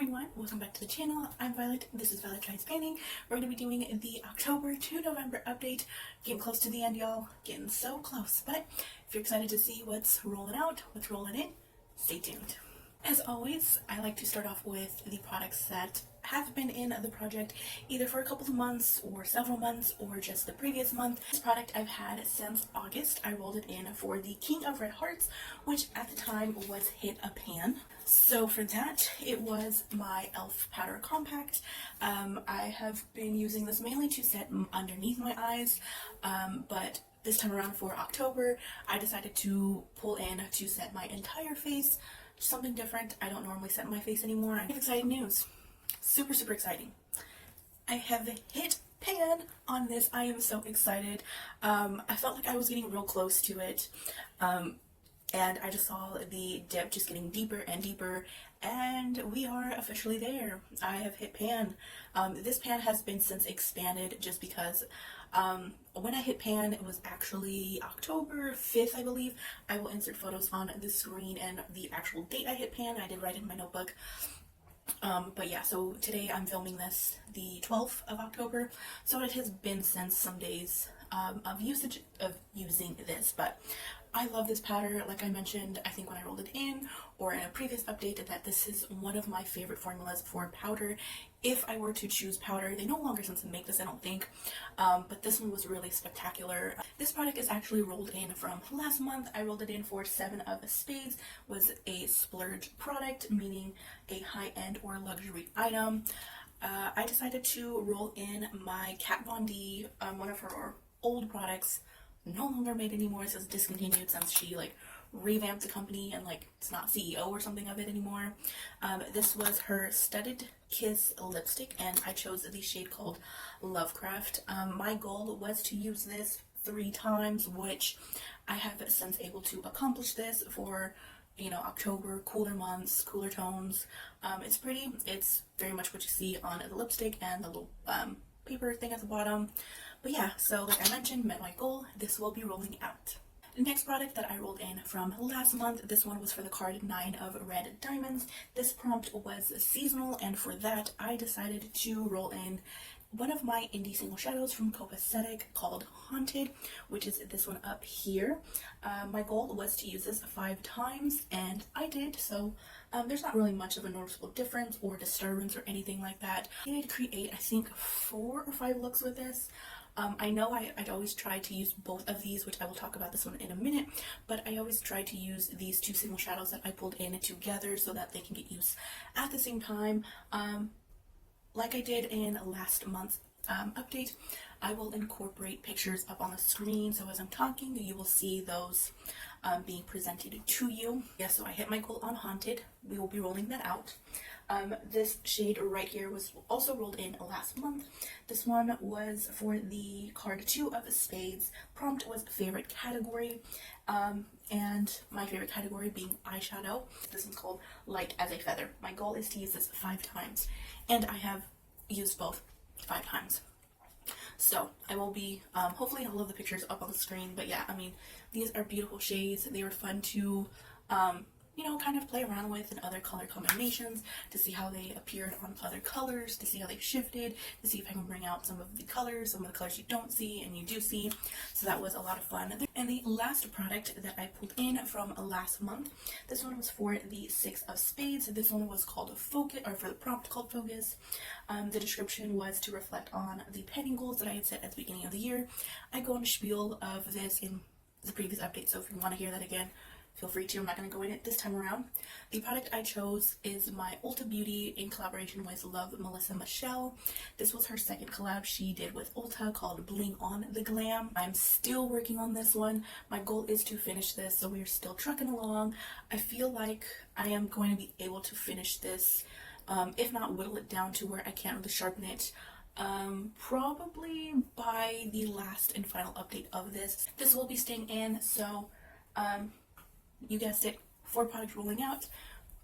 everyone, welcome back to the channel. I'm Violet. This is Violet Tries Painting. We're going to be doing the October to November update. Getting close to the end, y'all. Getting so close. But if you're excited to see what's rolling out, what's rolling in, stay tuned. As always, I like to start off with the products that have been in the project either for a couple of months or several months or just the previous month. This product I've had since August. I rolled it in for the King of Red Hearts, which at the time was Hit a Pan. So for that, it was my e.l.f. Powder Compact. I have been using this mainly to set underneath my eyes, but this time around for October, I decided to pull in to set my entire face. Something different. I don't normally set my face anymore. I have exciting news. Super exciting. I have hit pan on this. I am so excited. I felt like I was getting real close to it. And I just saw the dip just getting deeper and deeper, and we are officially there. I have hit pan. This pan has been since expanded just because when I hit pan, it was actually October 5th, I believe. I will insert photos on the screen and the actual date I hit pan. I did write in my notebook. But yeah, so today I'm filming this the 12th of October, so it has been since some days of using this, but I love this powder. Like I mentioned, I think when I rolled it in or in a previous update, that this is one of my favorite formulas for powder. If I were to choose powder, they no longer since make this, I don't think, but this one was really spectacular. This product is actually rolled in from last month. I rolled it in for Seven of Spades, was a splurge product, meaning a high-end or luxury item. I decided to roll in my Kat Von D, one of her old products, no longer made anymore. It says discontinued since she revamped the company and it's not CEO or something of it anymore. This was her Studded Kiss lipstick, and I chose the shade called Lovecraft. My goal was to use this 3 times, which I have since able to accomplish this for October, cooler months, cooler tones. It's pretty. It's very much what you see on the lipstick and the little paper thing at the bottom. But yeah, so like I mentioned, met my goal. This will be rolling out. The next product that I rolled in from last month, this one was for the card 9 of Red Diamonds. This prompt was seasonal, and for that I decided to roll in one of my indie single shadows from KrazeFX called Haunted, which is this one up here. My goal was to use this 5 times, and I did, so there's not really much of a noticeable difference or disturbance or anything like that. I did create, I think, 4 or 5 looks with this. I know I'd always try to use both of these, which I will talk about this one in a minute, but I always try to use these 2 single shadows that I pulled in together so that they can get used at the same time. Like I did in last month's update, I will incorporate pictures up on the screen, so as I'm talking, you will see those being presented to you. Yeah, so I hit my goal on Haunted. We will be rolling that out. This shade right here was also rolled in last month. This one was for the card 2 of Spades. Prompt was favorite category, and my favorite category being eyeshadow. This one's called Light as a Feather. My goal is to use this 5 times, and I have used both 5 times. So I will be, hopefully all of the pictures up on the screen, but yeah, I mean, these are beautiful shades. They were fun to, kind of play around with in other color combinations, to see how they appeared on other colors, to see how they shifted, to see if I can bring out some of the colors you don't see and you do see. So that was a lot of fun. And the last product that I pulled in from last month, this one was for the 6 of Spades. This one was called Focus, or for the prompt called Focus. The description was to reflect on the pending goals that I had set at the beginning of the year. I go on a spiel of this in the previous update, so if you want to hear that again, feel free to. I'm not going to go in it this time around. The product I chose is my Ulta Beauty in collaboration with Love Melissa Michelle. This was her second collab she did with Ulta called Bling on the Glam. I'm still working on this one. My goal is to finish this, so we are still trucking along. I feel like I am going to be able to finish this, if not whittle it down to where I can't really sharpen it, probably by the last and final update of this. This will be staying in, so you guessed it, 4 products rolling out,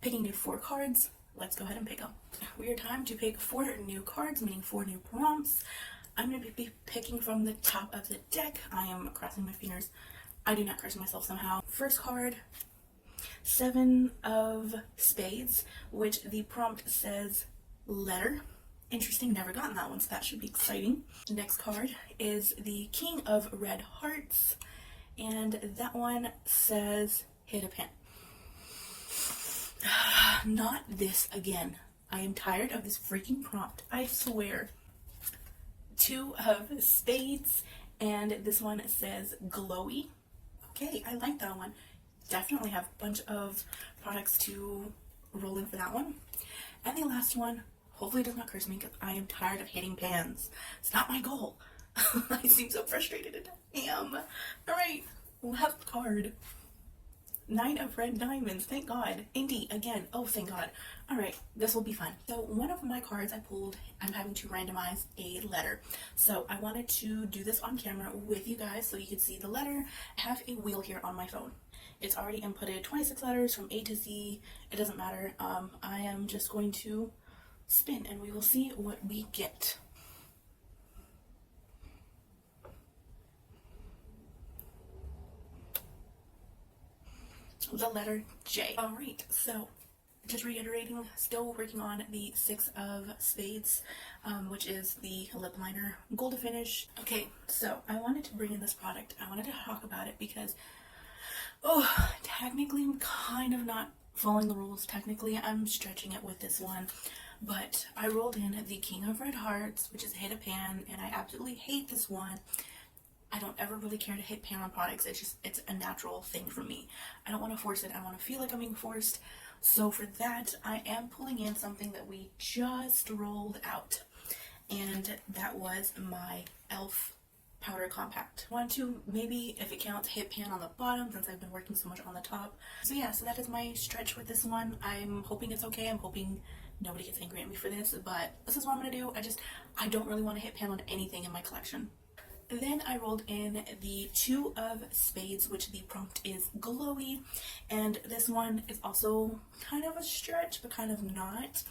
picking new 4 cards. Let's go ahead and pick them. Weird time to pick 4 new cards, meaning 4 new prompts. I'm going to be picking from the top of the deck. I am crossing my fingers. I do not curse myself somehow. First card, Seven of Spades, which the prompt says letter. Interesting, never gotten that one, so that should be exciting. Next card is the King of Red Hearts, and that one says hit a pin. Not this again. I am tired of this freaking prompt, I swear. Two of Spades, and this one says glowy. Okay, I like that one. Definitely have a bunch of products to roll in for that one. And the last one, hopefully it does not curse me because I am tired of hitting pans. It's not my goal. I seem so frustrated and I am. Alright, last card. Nine of Red Diamonds, thank God. Indy, again, oh thank God. Alright, this will be fun. So one of my cards I pulled, I'm having to randomize a letter. So I wanted to do this on camera with you guys so you can see the letter. I have a wheel here on my phone. It's already inputted 26 letters from A to Z. It doesn't matter. I am just going to spin and we will see what we get. The letter J. Alright, so just reiterating, still working on the Six of Spades, which is the lip liner gold finish. Okay, so I wanted to bring in this product. I wanted to talk about it because, oh, technically I'm kind of not following the rules. Technically I'm stretching it with this one, but I rolled in the King of Red Hearts, which is hit a pan, and I absolutely hate this one. I don't ever really care to hit pan on products. It's a natural thing for me. I don't want to force it. I want to feel like I'm being forced. So for that, I am pulling in something that we just rolled out, and that was my e.l.f. powder compact. I want to, maybe if it counts, hit pan on the bottom since I've been working so much on the top. So yeah, so that is my stretch with this one. I'm hoping it's okay. I'm hoping nobody gets angry at me for this, but this is what I'm gonna do. I don't really want to hit pan on anything in my collection. Then I rolled in the Two of Spades, which the prompt is glowy, and this one is also kind of a stretch, but kind of not.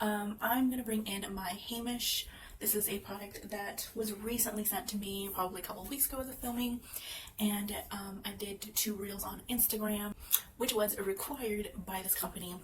I'm going to bring in my Hamish. This is a product that was recently sent to me probably a couple of weeks ago as a filming, and I did 2 reels on Instagram, which was required by this company.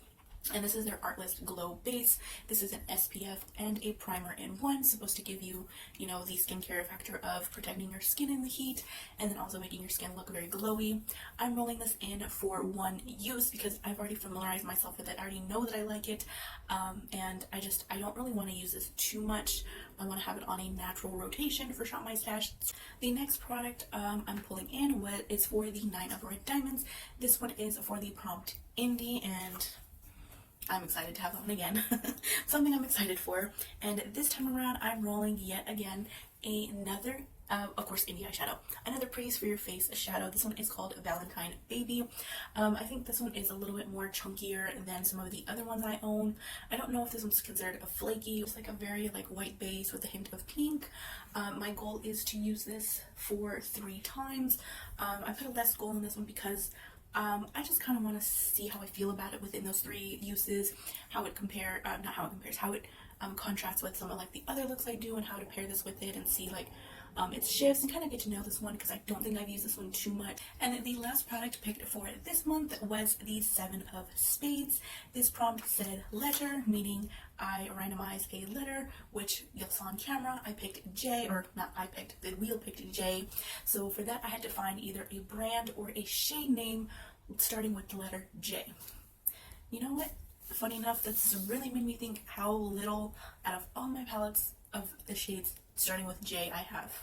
And this is their Artlist Glow Base. This is an SPF and a primer in one, supposed to give you, you know, the skincare factor of protecting your skin in the heat and then also making your skin look very glowy. I'm rolling this in for one use because I've already familiarized myself with it. I already know that I like it, and I don't really want to use this too much. I want to have it on a natural rotation for Shop My Stash. The next product I'm pulling in is for the Nine of Red Diamonds. This one is for the prompt Indie, and I'm excited to have that one again. Something I'm excited for. And this time around, I'm rolling yet again another, of course, Indie eyeshadow. Another Praise for Your Face shadow. This one is called Valentine Baby. I think this one is a little bit more chunkier than some of the other ones I own. I don't know if this one's considered a flaky. It's like a very white base with a hint of pink. My goal is to use this for 3 times. I put a less goal in this one because I just kind of want to see how I feel about it within those 3 uses, how it contrasts with some of the other looks I do, and how to pair this with it and see its shifts and kind of get to know this one because I don't think I've used this one too much. And the last product picked for this month was the Seven of Spades. This prompt said letter, meaning I randomized a letter, which you'll saw on camera. I picked J, or not I picked, the wheel picked J. So for that I had to find either a brand or a shade name starting with the letter J. You know what? Funny enough, this really made me think how little out of all my palettes of the shades starting with J I have.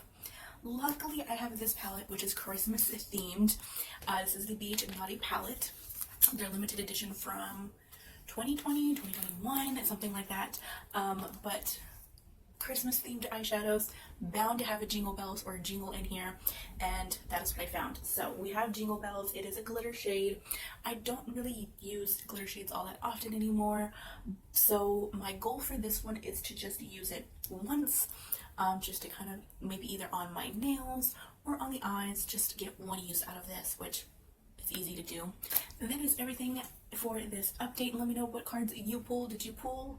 Luckily, I have this palette, which is Christmas themed. This is the Beach Naughty palette. They're limited edition from 2020, 2021, something like that. But Christmas themed eyeshadows, bound to have a Jingle Bells or a jingle in here, and that is what I found. So we have Jingle Bells. It is a glitter shade. I don't really use glitter shades all that often anymore, so my goal for this one is to just use it once, just to kind of maybe either on my nails or on the eyes, just to get one use out of this, which is easy to do. And that is everything for this update. Let me know what cards you pulled. Did you pull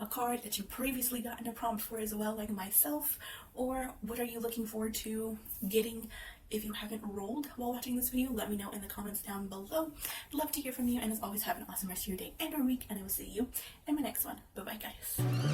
a card that you previously gotten a prompt for as well, like myself, or what are you looking forward to getting If you haven't rolled while watching this video, let me know in the comments down below. I'd love to hear from you, and as always, have an awesome rest of your day and or week, and I will see you in my next one. Bye bye, guys.